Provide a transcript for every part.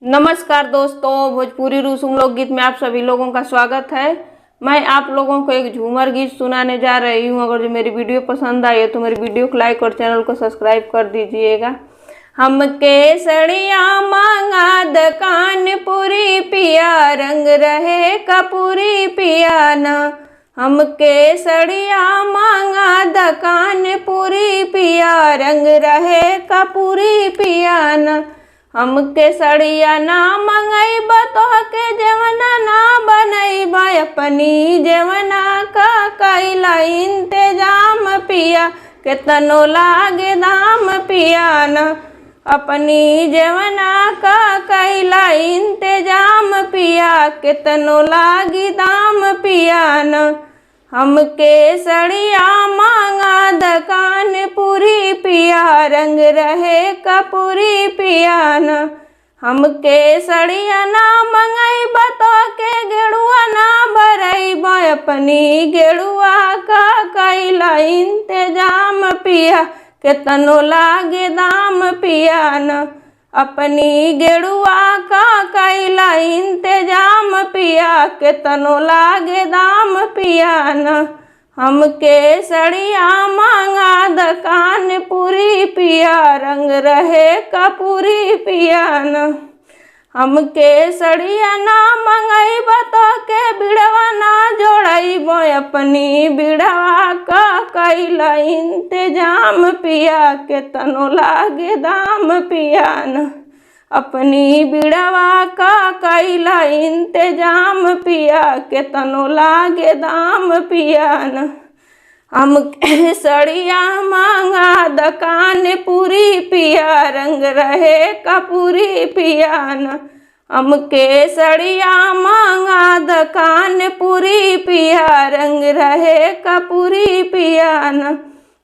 नमस्कार दोस्तों, भोजपुरी रूसुम लोकगीत में आप सभी लोगों का स्वागत है। मैं आप लोगों को एक झूमर गीत सुनाने जा रही हूँ। अगर जो मेरी वीडियो पसंद आई है तो मेरी वीडियो को लाइक और चैनल को सब्सक्राइब कर दीजिएगा। हमके सड़िया मांगा दुकान पूरी पिया, रंग रहे कपूरी पिया न। हमके सड़िया मांगा दुकान पूरी पिया, रंग रहे कपूरी पिया न। हमके सड़िया ना मंगईब तोहके जेवना ना बनईब, अपनी जेवना का कैला इंतजाम पिया, केतनो लागे दाम पिया न। अपनी जेवना का कैला इंतजाम पिया, केतनो लागी दाम पिया न। हमके सड़िया मांगा दुकान पूरी पिया, रंग रहे कपूरी पिया न। हमके सड़िया ना मंगईब तोहके गेड़ुआ ना भरईब, अपनी गेड़ुआ का कैला इंतजाम पिया, केतनो लागे दाम पिया न। अपनी गेड़ुआ का कैला इंतजाम पिया, केतनो लागे दाम पिया न। हमके सड़िया मांगा दुकान पूरी पिया, रंग रहे कपूरी पिया न। हमके सड़िया ना मंगईब तोहके बिड़वा ना जोड़ईब, अपनी बिड़वा का कैला इंतजाम पिया, केतनो लागे दाम पिया न। अपनी बिड़वा का कैला इंतजाम पिया, केतनो लागे दाम पिया न। हमके सड़िया मांगा दुकान पूरी पिया, रंग रहे कपूरी पिया न। हमके सड़िया मांगा दुकान पूरी पिया, रंग रहे कपूरी पिया न।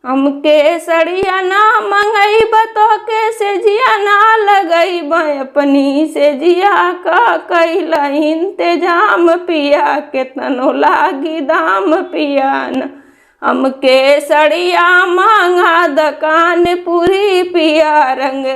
हमके सड़िया ना मंगईब तोहके सेजिया ना लगईब, अपनी सेजिया का कैला इंतजाम पिया, केतनो लागी दाम पिया न। हमके सड़िया मांगा दुकान पूरी पिया, रंग